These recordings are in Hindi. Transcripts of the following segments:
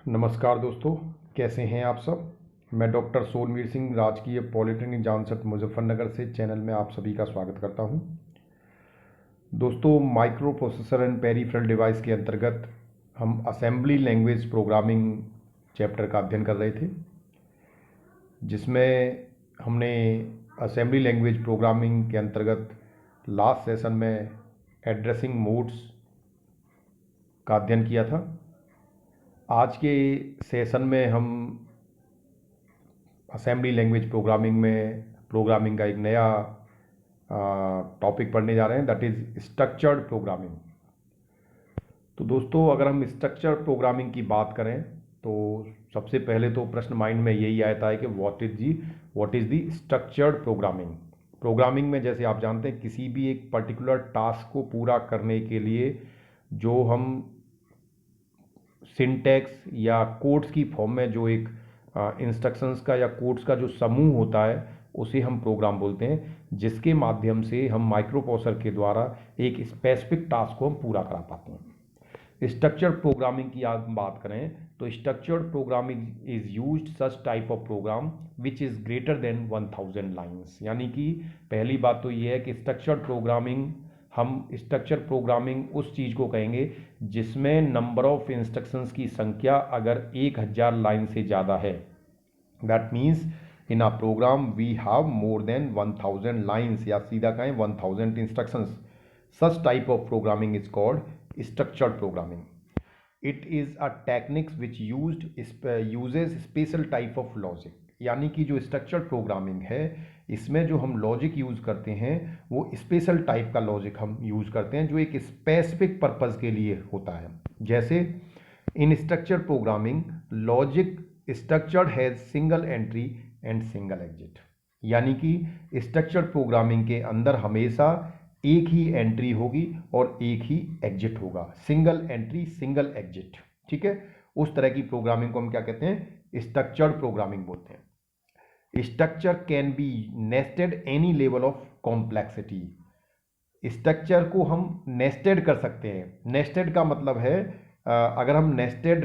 नमस्कार दोस्तों, कैसे हैं आप सब। मैं डॉक्टर सोनवीर सिंह राजकीय पॉलिटेक्निक जानसठ मुजफ्फरनगर से चैनल में आप सभी का स्वागत करता हूं। दोस्तों, micro processor and peripheral device के अंतर्गत हम असेंबली लैंग्वेज प्रोग्रामिंग चैप्टर का अध्ययन कर रहे थे, जिसमें हमने असेंबली लैंग्वेज प्रोग्रामिंग के अंतर्गत लास्ट सेशन में एड्रेसिंग मोड्स का अध्ययन किया था। आज के सेशन में हम असेंबली लैंग्वेज प्रोग्रामिंग का एक नया टॉपिक पढ़ने जा रहे हैं, दैट इज़ स्ट्रक्चर्ड प्रोग्रामिंग। तो दोस्तों, अगर हम स्ट्रक्चर्ड प्रोग्रामिंग की बात करें तो सबसे पहले तो प्रश्न माइंड में यही आता है कि what is the structured programming में जैसे आप जानते हैं, किसी भी एक पर्टिकुलर टास्क को पूरा करने के लिए जो हम सिंटैक्स या कोड्स की फॉर्म में जो एक इंस्ट्रक्शंस का या कोड्स का जो समूह होता है उसे हम प्रोग्राम बोलते हैं, जिसके माध्यम से हम माइक्रो प्रोसेसर के द्वारा एक स्पेसिफिक टास्क को हम पूरा करा पाते हैं। स्ट्रक्चर्ड प्रोग्रामिंग की आप बात करें तो structured programming is used such type of program which is greater than 1000 lines. यानी कि पहली बात तो ये है कि हम स्ट्रक्चर प्रोग्रामिंग उस चीज़ को कहेंगे जिसमें नंबर ऑफ इंस्ट्रक्शंस की संख्या अगर 1000 लाइन से ज़्यादा है। That means in a program we have more than 1000 lines, या सीधा कहें 1000 instructions. Such type of programming is called structured programming. It is a techniques which uses special type of logic. यानी कि जो स्ट्रक्चर्ड प्रोग्रामिंग है, इसमें जो हम लॉजिक यूज़ करते हैं वो स्पेशल टाइप का लॉजिक हम यूज़ करते हैं जो एक स्पेसिफिक पर्पज़ के लिए होता है। जैसे इन structure programming logic structured has single entry and single exit. यानी कि स्ट्रक्चर्ड प्रोग्रामिंग के अंदर हमेशा एक ही एंट्री होगी और एक ही एग्जिट होगा, सिंगल एंट्री सिंगल एग्जिट। ठीक है, उस तरह की प्रोग्रामिंग को हम क्या कहते हैं? स्ट्रक्चर्ड प्रोग्रामिंग बोलते हैं। Structure can be nested any level of complexity. Structure को हम नेस्टेड कर सकते हैं। नेस्टेड का मतलब है अगर हम नेस्टेड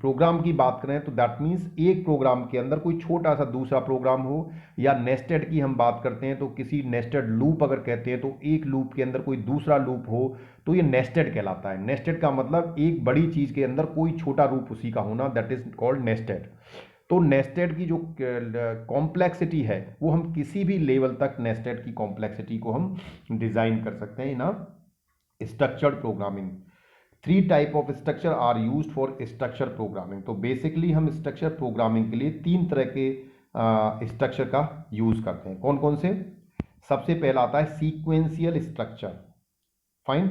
प्रोग्राम की बात करें तो दैट मीन्स एक प्रोग्राम के अंदर कोई छोटा सा दूसरा प्रोग्राम हो, या नेस्टेड की हम बात करते हैं तो किसी नेस्टेड लूप अगर कहते हैं तो एक लूप के अंदर कोई दूसरा लूप हो तो ये नेस्टेड कहलाता है। नेस्टेड का मतलब एक बड़ी चीज के अंदर कोई छोटा रूप उसी का होना, दैट इज कॉल्ड नेस्टेड। तो नेस्टेड की जो कॉम्प्लेक्सिटी है वो हम किसी भी लेवल तक नेस्टेड की कॉम्प्लेक्सिटी को हम डिजाइन कर सकते हैं in structured programming. 3 type of structure are used for structure programming. तो बेसिकली हम स्ट्रक्चर प्रोग्रामिंग के लिए 3 तरह के स्ट्रक्चर का यूज करते हैं। कौन कौन से? सबसे पहला आता है sequential structure. Fine,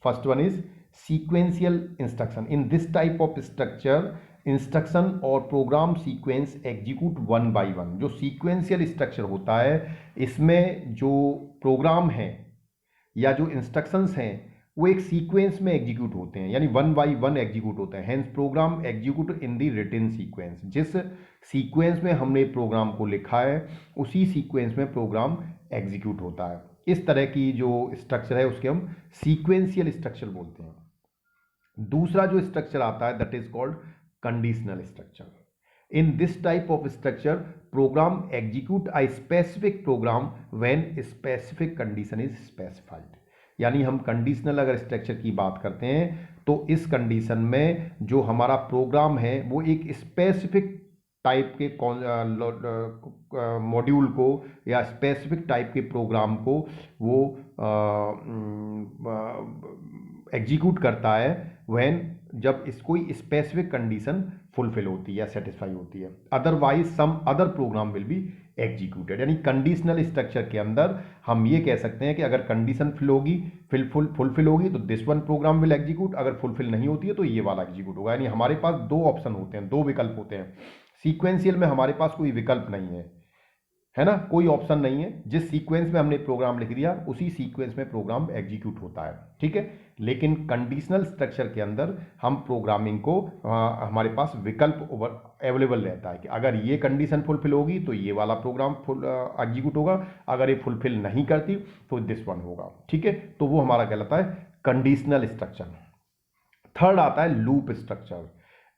first one is sequential instruction. In this type of structure instruction और program sequence execute one by one. जो सीक्वेंशियल स्ट्रक्चर होता है, इसमें जो प्रोग्राम है या जो इंस्ट्रक्शंस हैं वो एक सीक्वेंस में एग्जीक्यूट होते हैं, यानी वन बाय वन एग्जीक्यूट होता है। हेंस प्रोग्राम एग्जीक्यूट इन दी रिटन सीक्वेंस। जिस सीक्वेंस में हमने प्रोग्राम को लिखा है उसी सीक्वेंस में प्रोग्राम एग्जीक्यूट होता है। इस तरह की जो स्ट्रक्चर है उसके हम सीक्वेंशियल स्ट्रक्चर बोलते हैं। दूसरा जो स्ट्रक्चर आता है that is called conditional structure. In this type of structure, program execute a specific program when specific condition is specified. यानी हम कंडीशनल अगर स्ट्रक्चर की बात करते हैं तो इस कंडीशन में जो हमारा प्रोग्राम है वो एक स्पेसिफिक टाइप के मॉड्यूल को या स्पेसिफिक टाइप के प्रोग्राम को वो एग्जीक्यूट करता है व्हेन, जब इस कोई स्पेसिफिक कंडीशन फुलफिल होती है या सेटिस्फाई होती है। Otherwise some other program will be executed. यानी कंडीशनल स्ट्रक्चर के अंदर हम ये कह सकते हैं कि अगर कंडीशन फुलफिल होगी तो this one program will execute, अगर फुलफिल नहीं होती है तो ये वाला एग्जीक्यूट होगा। यानी हमारे पास 2 ऑप्शन होते हैं, 2 विकल्प होते हैं। सीक्वेंशियल में हमारे पास कोई विकल्प नहीं है ना, कोई ऑप्शन नहीं है। जिस सीक्वेंस में हमने प्रोग्राम लिख दिया उसी सीक्वेंस में प्रोग्राम एग्जीक्यूट होता है। ठीक है, लेकिन कंडीशनल स्ट्रक्चर के अंदर हम प्रोग्रामिंग को हमारे पास विकल्प अवेलेबल रहता है कि अगर ये कंडीशन फुलफिल होगी तो ये वाला प्रोग्राम एग्जीक्यूट होगा, अगर ये फुलफिल नहीं करती तो दिस वन होगा। ठीक है, तो वो हमारा कहलाता है कंडीशनल स्ट्रक्चर। थर्ड आता है loop structure.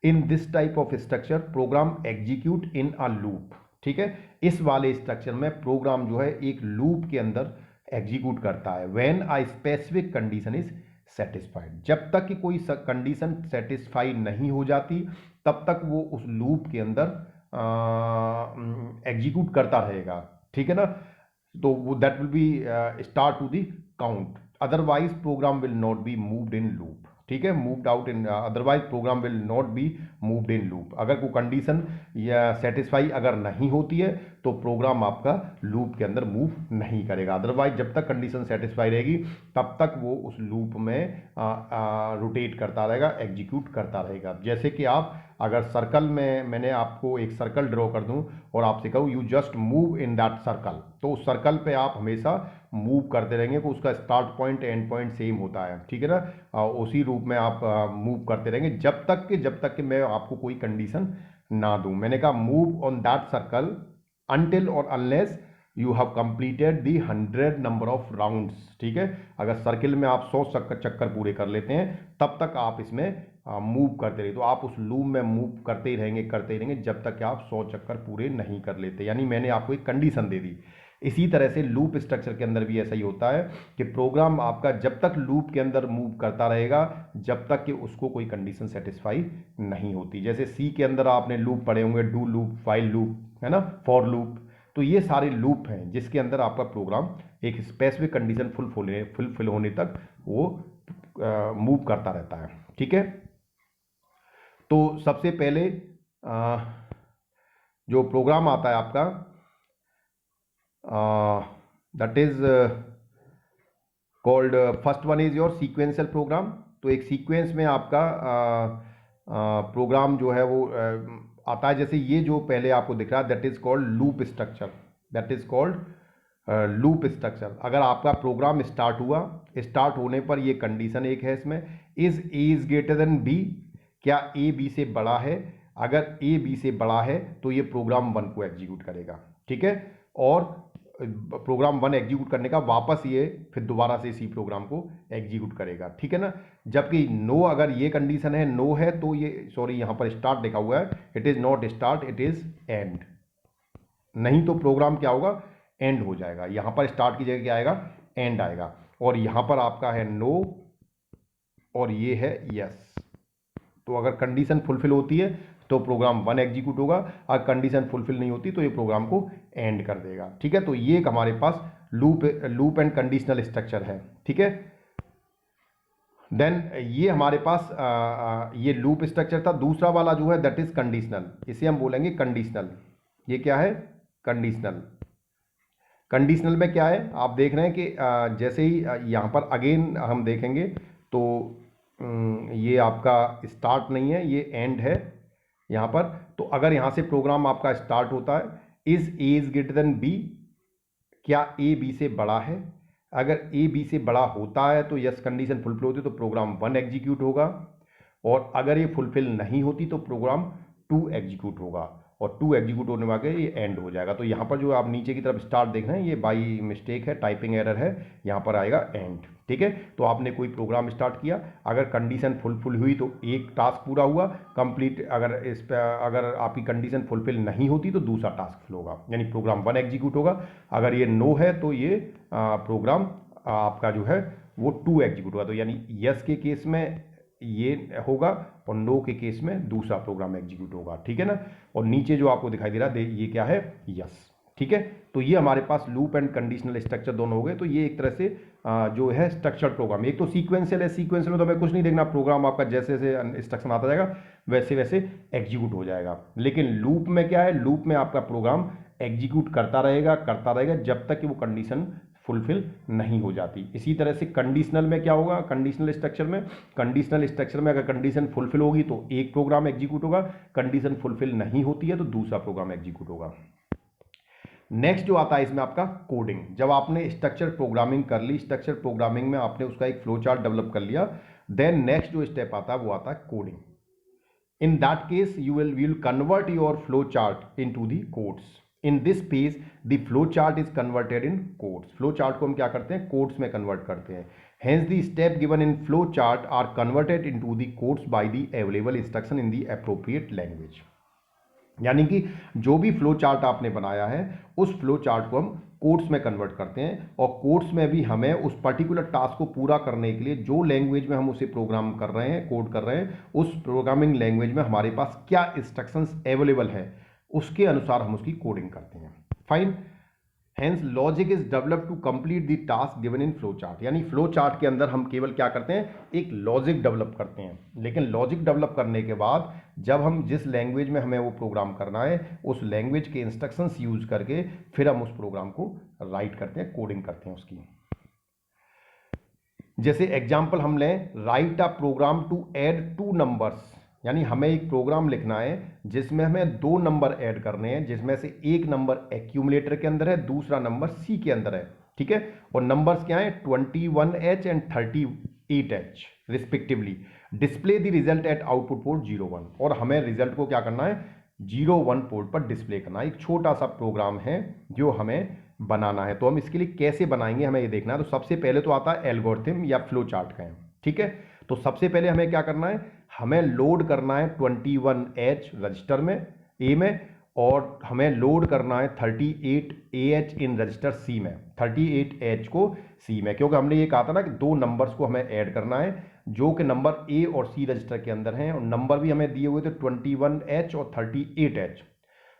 In this type of structure program execute in a loop. ठीक है, इस वाले स्ट्रक्चर में प्रोग्राम जो है एक लूप के अंदर एग्जीक्यूट करता है when a specific condition is satisfied. जब तक कि कोई कंडीशन सेटिस्फाई नहीं हो जाती तब तक वो उस लूप के अंदर एग्जीक्यूट करता रहेगा। ठीक है ना, तो वो that will be start to the count, otherwise program will not be moved in loop. ठीक है, moved out in, otherwise program will not be moved in loop. अगर कोई कंडीशन या सेटिस्फाई अगर नहीं होती है तो प्रोग्राम आपका लूप के अंदर मूव नहीं करेगा। अदरवाइज जब तक कंडीशन सेटिस्फाई रहेगी तब तक वो उस लूप में रोटेट करता रहेगा, एग्जीक्यूट करता रहेगा। जैसे कि आप अगर सर्कल में मैंने आपको एक सर्कल ड्रॉ कर दूं और आपसे कहूं you just move in that circle, तो उस सर्कल पे आप हमेशा मूव करते रहेंगे, तो उसका start point and point same होता है। ठीक है ना, उसी रूप में आप मूव करते रहेंगे जब तक कि मैं आपको कोई कंडीशन ना दूं। मैंने कहा move on that circle until और unless you have completed the 100 number of rounds. ठीक है, अगर सर्किल में आप 100 चक्कर पूरे कर लेते हैं तब तक आप इसमें मूव करते रहिए। तो आप उस लूप में मूव करते ही रहेंगे जब तक कि आप 100 चक्कर पूरे नहीं कर लेते, यानी मैंने आपको एक कंडीशन दे दी। इसी तरह से लूप स्ट्रक्चर के अंदर भी ऐसा ही होता है कि प्रोग्राम आपका जब तक लूप के अंदर मूव करता रहेगा जब तक कि उसको कोई कंडीशन सेटिस्फाई नहीं होती। जैसे सी के अंदर आपने लूप पढ़े होंगे, डू लूप, फाइल लूप, है ना, फॉर लूप। तो ये सारे लूप हैं जिसके अंदर आपका प्रोग्राम एक स्पेसिफिक कंडीशन फुलफिल होने तक वो मूव करता रहता है। ठीक है, तो सबसे पहले जो प्रोग्राम आता है आपका that is called, first one is your sequential program. तो एक सीक्वेंस में आपका प्रोग्राम जो है वो आता है। जैसे ये जो पहले आपको दिख रहा है that is called loop structure, that is called loop structure. अगर आपका प्रोग्राम स्टार्ट हुआ, स्टार्ट होने पर ये कंडीशन एक है इसमें, is A is greater than B, क्या ए बी से बड़ा है। अगर ए बी से बड़ा है तो ये प्रोग्राम 1 को एग्जीक्यूट करेगा। ठीक है, और प्रोग्राम 1 एग्जीक्यूट करने का वापस ये फिर दोबारा से इसी प्रोग्राम को एग्जीक्यूट करेगा। ठीक है ना, जबकि नो, अगर ये कंडीशन है नो है तो ये, सॉरी यहाँ पर स्टार्ट लिखा हुआ है, it is not start, it is and. नहीं तो प्रोग्राम क्या होगा, एंड हो जाएगा। यहां पर स्टार्ट की जगह क्या आएगा, एंड आएगा। और यहां पर आपका है नो और ये है यस। तो अगर कंडीशन फुलफिल होती है तो प्रोग्राम 1 एग्जीक्यूट होगा, अगर कंडीशन फुलफिल नहीं होती तो ये प्रोग्राम को एंड कर देगा। ठीक है, तो ये एक हमारे पास लूप एंड कंडीशनल स्ट्रक्चर है। ठीक है, देन ये हमारे पास ये लूप स्ट्रक्चर था। दूसरा वाला जो है दैट इज कंडीशनल, इसे हम बोलेंगे कंडीशनल। ये क्या है, कंडीशनल। कंडीशनल में क्या है, आप देख रहे हैं कि जैसे ही यहाँ पर अगेन हम देखेंगे तो ये आपका स्टार्ट नहीं है, ये एंड है यहाँ पर। तो अगर यहाँ से प्रोग्राम आपका स्टार्ट होता है, is A is greater than B, क्या ए बी से बड़ा है। अगर ए बी से बड़ा होता है तो यस कंडीशन फुलफिल होती है तो प्रोग्राम 1 एग्जीक्यूट होगा, और अगर ये फुलफिल नहीं होती तो प्रोग्राम 2 एग्जीक्यूट होगा, और 2 एग्जीक्यूट होने वाले ये एंड हो जाएगा। तो यहाँ पर जो आप नीचे की तरफ स्टार्ट देख रहे हैं ये बाई मिस्टेक है, टाइपिंग एरर है, यहाँ पर आएगा एंड। ठीक है, तो आपने कोई प्रोग्राम स्टार्ट किया, अगर कंडीशन फुलफिल हुई तो एक टास्क पूरा हुआ कंप्लीट, अगर आपकी कंडीशन फुलफिल नहीं होती तो दूसरा टास्क फुल होगा, यानी प्रोग्राम 1 एग्जीक्यूट होगा। अगर ये नो है तो ये प्रोग्राम आपका जो है वो 2 एग्जीक्यूट होगा। तो यानी यस के केस में ये होगा और नो के केस में दूसरा प्रोग्राम एग्जीक्यूट होगा। ठीक है ना, और नीचे जो आपको दिखाई दे रहा है ये क्या है, यस। ठीक है, तो ये हमारे पास लूप एंड कंडीशनल स्ट्रक्चर दोनों हो गए। तो ये एक तरह से जो है स्ट्रक्चर्ड प्रोग्राम। एक तो सीक्वेंशियल है, सीक्वेंशियल में तो हमें कुछ नहीं देखना, प्रोग्राम आपका जैसे जैसे इंस्ट्रक्शन आता जाएगा वैसे वैसे एग्जीक्यूट हो जाएगा। लेकिन लूप में क्या है, लूप में आपका प्रोग्राम एग्जीक्यूट करता रहेगा जब तक कि वो कंडीशन फुलफिल नहीं हो जाती। इसी तरह से कंडीशनल में क्या होगा, कंडीशनल स्ट्रक्चर में अगर कंडीशन फुलफिल होगी तो एक प्रोग्राम एग्जीक्यूट होगा, कंडीशन फुलफिल नहीं होती है तो दूसरा प्रोग्राम एग्जीक्यूट होगा। नेक्स्ट जो आता है इसमें आपका कोडिंग। जब आपने स्ट्रक्चर प्रोग्रामिंग कर ली, स्ट्रक्चर प्रोग्रामिंग में आपने उसका एक फ्लो चार्ट डेवलप कर लिया, देन नेक्स्ट जो स्टेप आता है वो आता है coding. In that case you will convert your flow chart into the codes. In this phase the flow chart is converted in codes. Flow chart को हम क्या करते हैं, कोड्स में कन्वर्ट करते हैं। Hence the step given in flow chart are converted into the codes by the available instruction in the appropriate language. यानी कि जो भी फ्लो चार्ट आपने बनाया है उस फ्लो चार्ट को हम कोड्स में कन्वर्ट करते हैं, और कोड्स में भी हमें उस पर्टिकुलर टास्क को पूरा करने के लिए जो लैंग्वेज में हम उसे प्रोग्राम कर रहे हैं, कोड कर रहे हैं, उस प्रोग्रामिंग लैंग्वेज में हमारे पास क्या इंस्ट्रक्शंस अवेलेबल है उसके अनुसार हम उसकी कोडिंग करते हैं। Fine. Hence logic is developed to complete the task given in flow chart। यानी फ्लो चार्ट के अंदर हम केवल क्या करते हैं, एक लॉजिक डेवलप करते हैं, लेकिन लॉजिक डेवलप करने के बाद जब हम जिस लैंग्वेज में हमें वो प्रोग्राम करना है उस लैंग्वेज के इंस्ट्रक्शंस यूज करके फिर हम उस प्रोग्राम को राइट करते हैं, कोडिंग करते हैं उसकी। जैसे एग्जाम्पल हम लें, write a program to add 2 numbers, यानी हमें एक प्रोग्राम लिखना है जिसमें हमें 2 नंबर ऐड करने हैं, जिसमें से एक नंबर एक्यूमुलेटर के अंदर है, दूसरा नंबर सी के अंदर है, ठीक है। और नंबर्स क्या है, 21H and 38H respectively. Display the result at output port 01, और हमें रिजल्ट को क्या करना है, 01 पोर्ट पर डिस्प्ले करना है। एक छोटा सा प्रोग्राम है जो हमें बनाना है, तो हम इसके लिए कैसे बनाएंगे हमें ये देखना है। तो सबसे पहले तो आता है एल्गोरिथम या फ्लो चार्ट का, ठीक है। तो सबसे पहले हमें क्या करना है, हमें लोड करना है 21H रजिस्टर में ए में, और हमें लोड करना है 38AH इन रजिस्टर सी में, 38H को सी में, क्योंकि हमने ये कहा था ना कि 2 नंबर्स को हमें ऐड करना है जो कि नंबर ए और सी रजिस्टर के अंदर हैं, और नंबर भी हमें दिए हुए थे 21H और 38H।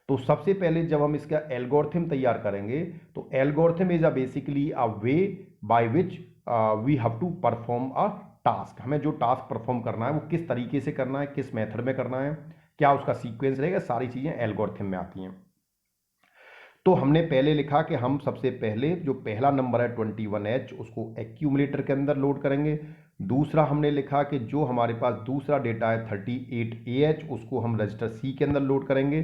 तो सबसे पहले जब हम इसका एल्गोरिथम तैयार करेंगे तो algorithm is a basically a way by which we have to perform a task. हमें जो टास्क परफॉर्म करना है वो किस तरीके से करना है, किस मेथड में करना है, क्या उसका सीक्वेंस रहेगा, सारी चीजें एल्गोरिथम में आती हैं। तो हमने पहले लिखा कि हम सबसे पहले जो पहला नंबर है 21H उसको एक्यूमुलेटर के अंदर लोड करेंगे। दूसरा हमने लिखा कि जो हमारे पास दूसरा डेटा है 38AH उसको हम रजिस्टर सी के अंदर लोड करेंगे।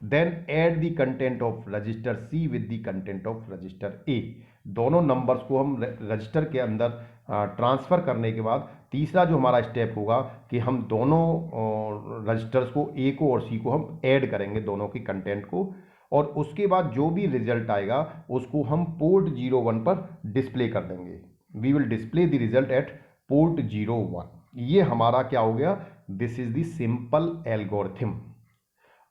Then add the content of register C with the content of register A. दोनों नंबर्स को हम रजिस्टर के अंदर ट्रांसफर करने के बाद तीसरा जो हमारा स्टेप होगा कि हम दोनों रजिस्टर्स को, ए को और सी को हम ऐड करेंगे, दोनों की कंटेंट को, और उसके बाद जो भी रिजल्ट आएगा उसको हम पोर्ट 01 पर डिस्प्ले कर देंगे। We will display the result at port 01। ये हमारा क्या हो गया, this is the simple algorithm.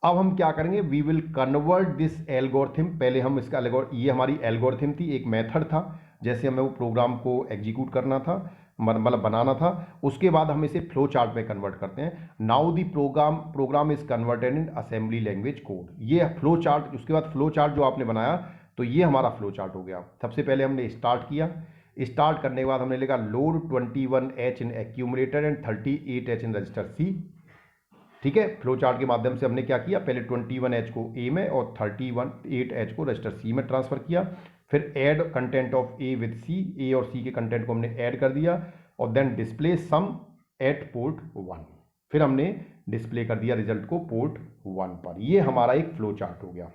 अब हम क्या करेंगे, we will convert this algorithm. पहले हम इसका ये हमारी एल्गोरिथम थी, एक मेथड था, जैसे हमें वो प्रोग्राम को एग्जीक्यूट करना था, मतलब बनाना था। उसके बाद हम इसे फ्लो चार्ट में कन्वर्ट करते हैं। Now the program is converted in assembly language code. ये फ्लो चार्ट, उसके बाद फ्लो चार्ट जो आपने बनाया तो ये हमारा फ्लो चार्ट हो गया। सबसे पहले हमने स्टार्ट किया, स्टार्ट करने के बाद हमने लिखा load 21H in accumulator and 38H in register C, ठीक है। फ्लो चार्ट के माध्यम से हमने क्या किया, पहले 21H को ए में और 38H को रजिस्टर सी में ट्रांसफर किया। फिर add content of A with C, A और सी के कंटेंट को हमने ऐड कर दिया, और देन डिस्प्ले सम एट पोर्ट 1। फिर हमने डिस्प्ले कर दिया रिजल्ट को पोर्ट 1 पर। ये हमारा एक फ्लो चार्ट हो गया।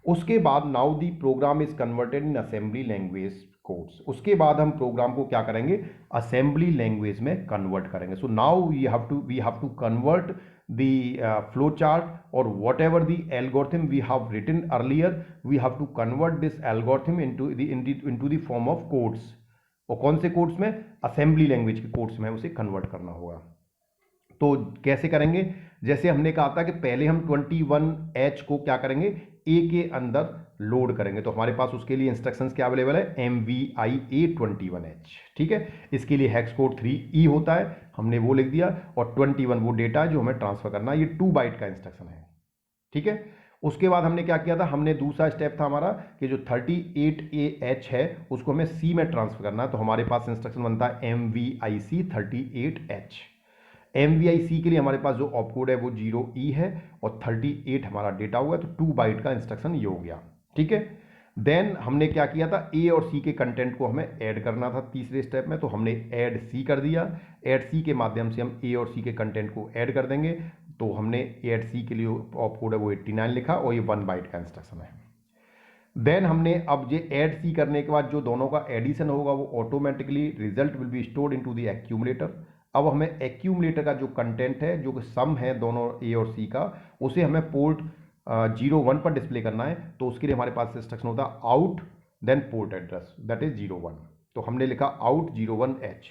उसके बाद now the program is converted in assembly language codes. उसके बाद हम प्रोग्राम को क्या करेंगे, असेंबली लैंग्वेज में कन्वर्ट करेंगे। So now we have to convert the flow chart or whatever the algorithm we have written earlier, we have to convert this algorithm into the form of codes। और कौन से कोड्स में, असेंबली लैंग्वेज के कोड्स में उसे कन्वर्ट करना होगा। तो कैसे करेंगे, जैसे हमने कहा था कि पहले हम 21H को क्या करेंगे, ए के अंदर लोड करेंगे। तो हमारे पास उसके लिए इंस्ट्रक्शंस क्या अवेलेबल है, MVIA21H, ठीक है। इसके लिए हेक्स कोड 3E होता है, हमने वो लिख दिया, और 21 वो डेटा है जो हमें ट्रांसफर करना है। ये 2 बाइट का इंस्ट्रक्शन है, ठीक है। उसके बाद हमने क्या किया था, हमने दूसरा स्टेप था हमारा कि जो 38AH है उसको हमें सी में ट्रांसफर करना है। तो हमारे पास इंस्ट्रक्शन बनता है MVIC38H। MVIC के लिए हमारे पास जो ऑपकोड है वो 0E है, और 38 हमारा डेटा हुआ है, तो 2 बाइट का इंस्ट्रक्शन ये हो गया, ठीक है। देन हमने क्या किया था, ए और सी के कंटेंट को हमें ऐड करना था तीसरे स्टेप में, तो हमने ऐड सी कर दिया। ऐड सी के माध्यम से हम ए और सी के कंटेंट को ऐड कर देंगे। तो हमने ऐड सी के लिए ऑपकोड है वो 89 लिखा, और ये 1 बाइट का इंस्ट्रक्शन है। देन हमने अब ये ऐड सी करने के बाद जो दोनों का एडिशन होगा वो automatically result will be stored into the accumulator. अब हमें एक्यूमुलेटर का जो कंटेंट है, जो कि सम है दोनों ए और सी का, उसे हमें पोर्ट 01 पर डिस्प्ले करना है। तो उसके लिए हमारे पास इंस्ट्रक्शन होता है out then port address, that is 01। तो हमने लिखा out 01H।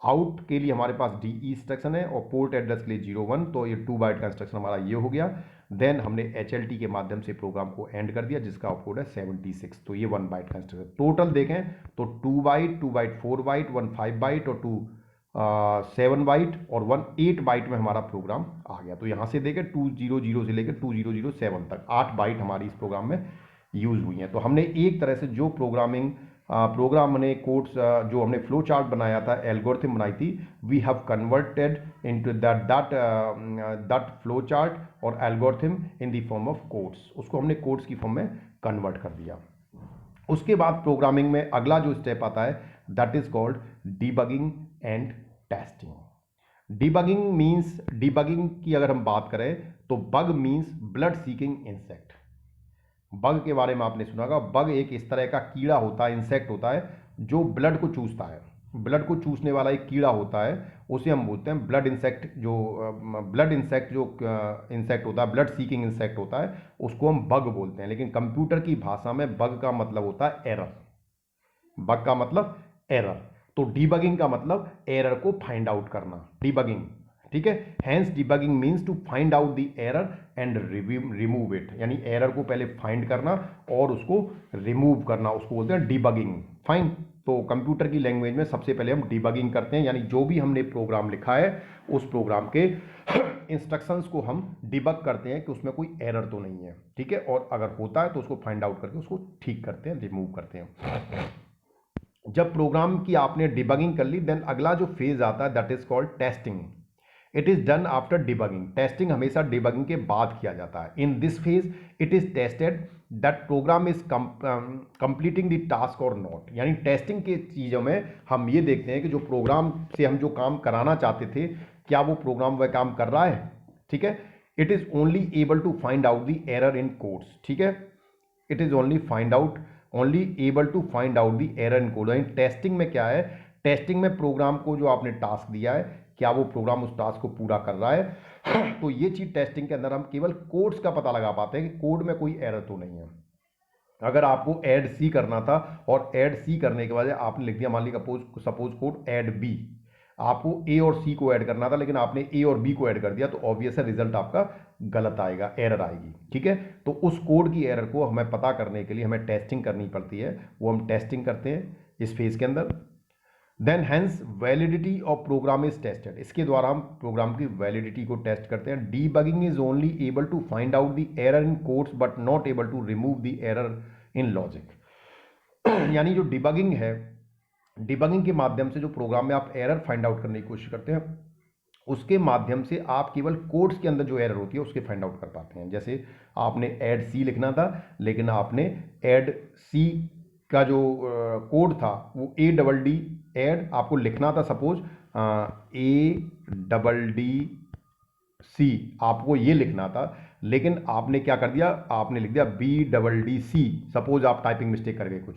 आउट के लिए हमारे पास डी इंस्ट्रक्शन है और पोर्ट एड्रेस के लिए 01, तो ये 2 बाइट का इंस्ट्रक्शन हमारा ये हो गया। देन हमने HLT के माध्यम से प्रोग्राम को एंड कर दिया जिसका आउटपुट है 76, तो ये 1 बाइट का इंस्ट्रक्शन। टोटल देखें तो 2 बाइट 4 बाइट, 1 5 बाइट और 2 7 बाइट और 1 8 बाइट में हमारा प्रोग्राम आ गया। तो यहाँ से देखें 200 से लेकर 2007 तक 8 बाइट हमारी इस प्रोग्राम में यूज हुई हैं। तो हमने एक तरह से जो प्रोग्राम ने कोड्स जो हमने फ्लो चार्ट बनाया था, एल्गोरिथम बनाई थी, we have converted into that flow chart और algorithm in the form of codes. उसको हमने कोड्स की फॉर्म में कन्वर्ट कर दिया। उसके बाद प्रोग्रामिंग में अगला जो स्टेप आता है that is called debugging and testing. Debugging की अगर हम बात करें तो bug means blood seeking insect. Bug के बारे में आपने सुना होगा। बग एक इस तरह का कीड़ा होता है, इंसेक्ट होता है जो ब्लड को चूसता है। ब्लड को चूसने वाला एक कीड़ा होता है, उसे हम बोलते हैं ब्लड इंसेक्ट। जो इंसेक्ट होता है, ब्लड सीकिंग इंसेक्ट होता है, उसको हम बग बोलते हैं। लेकिन कंप्यूटर की भाषा में बग का मतलब होता है एरर। बग का मतलब एरर। तो डीबगिंग का मतलब एरर को फाइंड आउट करना, डीबगिंग, ठीक है। Hence debugging means to find out the error and remove it, यानी एरर को पहले फाइंड करना और उसको रिमूव करना, उसको बोलते हैं डीबगिंग। फाइन। तो कंप्यूटर की लैंग्वेज में सबसे पहले हम डीबगिंग करते हैं, यानी जो भी हमने प्रोग्राम लिखा है उस प्रोग्राम के इंस्ट्रक्शंस को हम डिबग करते हैं कि उसमें कोई एरर तो नहीं है, ठीक है। और अगर होता है तो उसको फाइंड आउट करके उसको ठीक करते हैं, रिमूव करते हैं। जब प्रोग्राम की आपने डिबगिंग कर ली, देन अगला जो फेज आता है that is called testing. It is done after debugging. Testing हमेशा डिबगिंग के बाद किया जाता है। In this phase it is tested that program is completing the task और नॉट। यानी टेस्टिंग की चीज़ों में हम ये देखते हैं कि जो प्रोग्राम से हम जो काम कराना चाहते थे, क्या वो प्रोग्राम वह काम कर रहा है, ठीक है। It is only able to find out the error in codes, ठीक है। It is only able to find out the error in code. यानी टेस्टिंग में क्या है, टेस्टिंग में प्रोग्राम को जो आपने टास्क दिया है, क्या वो प्रोग्राम उस टास्क को पूरा कर रहा है। तो ये चीज टेस्टिंग के अंदर हम केवल कोड्स का पता लगा पाते हैं कि कोड में कोई एरर तो नहीं है। अगर आपको ऐड सी करना था और ऐड सी करने के बाद आपने लिख दिया, मान ली सपोज कोड ऐड बी, आपको ए और सी को ऐड करना था लेकिन आपने ए और बी को ऐड कर दिया, तो ऑब्वियस है रिजल्ट आपका गलत आएगा, एरर आएगी, ठीक है। तो उस कोड की एरर को हमें पता करने के लिए हमें टेस्टिंग करनी पड़ती है, वो हम टेस्टिंग करते हैं इस फेज के अंदर। Then hence validity of program is tested. इसके द्वारा हम प्रोग्राम की वैलिडिटी को टेस्ट करते हैं। Debugging is only able to find out the error in codes but not able to remove the error in logic. यानी जो डिबगिंग है, डिबगिंग के माध्यम से जो प्रोग्राम में आप एरर फाइंड आउट करने की कोशिश करते हैं, उसके माध्यम से आप केवल कोड्स के अंदर जो एरर होती है उसके फाइंड आउट कर पाते हैं। जैसे आपने ऐड सी लिखना था लेकिन आपने ऐड सी का जो कोड था वो ADD ऐड आपको लिखना था, सपोज ADDC आपको ये लिखना था, लेकिन आपने क्या कर दिया, आपने लिख दिया BDDC। सपोज आप टाइपिंग मिस्टेक कर गए कुछ,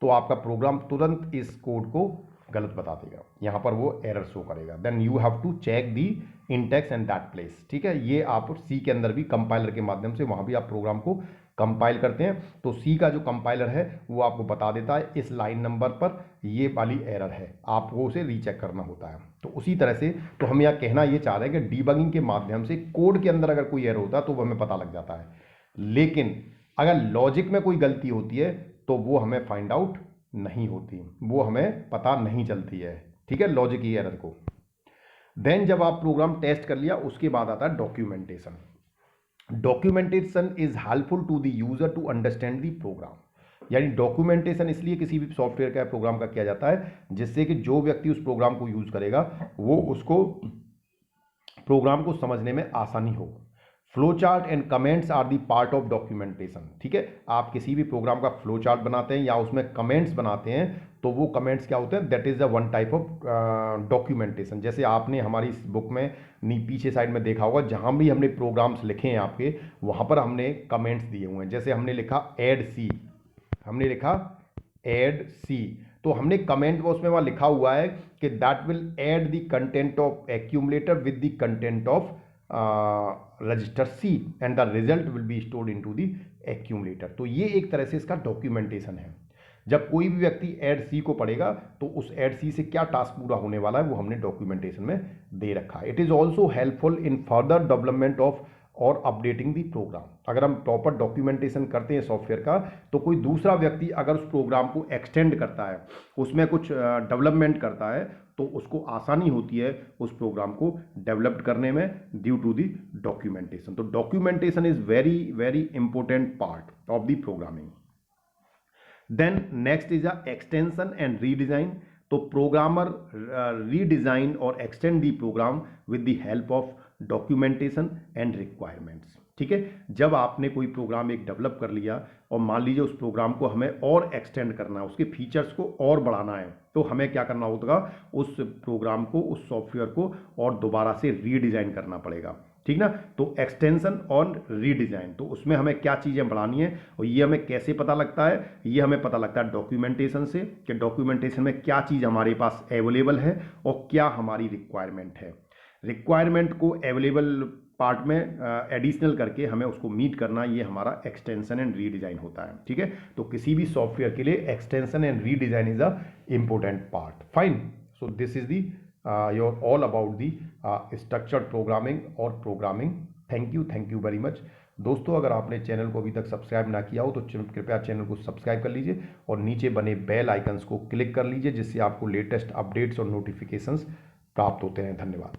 तो आपका प्रोग्राम तुरंत इस कोड को गलत बता देगा, यहां पर वो एरर शो करेगा। Then you have to check the index and that place, ठीक है। ये आप सी के अंदर भी कंपाइलर के माध्यम से वहां भी आप प्रोग्राम को कंपाइल करते हैं, तो सी का जो कंपाइलर है वो आपको बता देता है इस लाइन नंबर पर ये वाली एरर है, आपको उसे रीचेक करना होता है। तो उसी तरह से तो हम यहाँ कहना ये चाह रहे हैं कि डीबगिंग के माध्यम से कोड के अंदर अगर कोई एरर होता है तो वो हमें पता लग जाता है, लेकिन अगर लॉजिक में कोई गलती होती है तो वो हमें फाइंड आउट नहीं होती, वो हमें पता नहीं चलती है, ठीक है, लॉजिक की एरर को। देन जब आप प्रोग्राम टेस्ट कर लिया उसके बाद आता है documentation. Documentation is helpful to the user to understand the program. यानी डॉक्यूमेंटेशन इसलिए किसी भी सॉफ्टवेयर का प्रोग्राम का किया जाता है जिससे कि जो व्यक्ति उस प्रोग्राम को यूज करेगा वो उसको प्रोग्राम को समझने में आसानी हो। Flow chart and comments are the part of documentation, ठीक है। आप किसी भी प्रोग्राम का फ्लो चार्ट बनाते हैं या उसमें कमेंट्स बनाते हैं तो वो कमेंट्स क्या होते हैं, that is the one type of documentation. जैसे आपने हमारी इस बुक में पीछे साइड में देखा होगा, जहां भी हमने प्रोग्राम्स लिखे हैं आपके, वहां पर हमने कमेंट्स दिए हुए हैं। जैसे हमने लिखा ऐड सी, हमने लिखा ऐड सी, तो हमने कमेंट में उसमें वहां लिखा हुआ है कि that will add the content of accumulator with the content of register C and the result will be stored into the accumulator. तो ये एक तरह से इसका डॉक्यूमेंटेशन है। जब कोई भी व्यक्ति ऐड सी को पढ़ेगा तो उस ऐड सी से क्या टास्क पूरा होने वाला है वो हमने डॉक्यूमेंटेशन में दे रखा है। It is also helpful in further development of और अपडेटिंग दी प्रोग्राम। अगर हम प्रॉपर डॉक्यूमेंटेशन करते हैं सॉफ्टवेयर का, तो कोई दूसरा व्यक्ति अगर उस प्रोग्राम को एक्सटेंड करता है, उसमें कुछ डेवलपमेंट करता है, तो उसको आसानी होती है उस प्रोग्राम को डेवलप करने में ड्यू टू दी डॉक्यूमेंटेशन। तो documentation is very very important part of the programming. Then next is a extension and redesign. तो प्रोग्रामर रीडिजाइन और extend the program with the help of documentation and requirements. ठीक है, जब आपने कोई प्रोग्राम एक डेवलप कर लिया और मान लीजिए उस प्रोग्राम को हमें और एक्सटेंड करना है, उसके फीचर्स को और बढ़ाना है, तो हमें क्या करना होगा, उस प्रोग्राम को, उस सॉफ्टवेयर को और दोबारा से रीडिजाइन करना पड़ेगा। ठीक ना। तो एक्सटेंशन और रीडिजाइन, तो उसमें हमें क्या चीज़ें बढ़ानी है और ये हमें कैसे पता लगता है, ये हमें पता लगता है डॉक्यूमेंटेशन से, कि डॉक्यूमेंटेशन में क्या चीज़ हमारे पास अवेलेबल है और क्या हमारी रिक्वायरमेंट है। रिक्वायरमेंट को अवेलेबल पार्ट में एडिशनल करके हमें उसको मीट करना, ये हमारा एक्सटेंशन एंड रीडिजाइन होता है। ठीक है, तो किसी भी सॉफ्टवेयर के लिए extension and redesign is a important part. Fine, so this is the your all about the structured programming और programming. Thank you very much दोस्तों। अगर आपने चैनल को अभी तक सब्सक्राइब ना किया हो तो कृपया चैनल को सब्सक्राइब कर लीजिए और नीचे बने बेल आइकन्स को क्लिक कर लीजिए, जिससे आपको लेटेस्ट अपडेट्स और नोटिफिकेशंस प्राप्त होते हैं। धन्यवाद।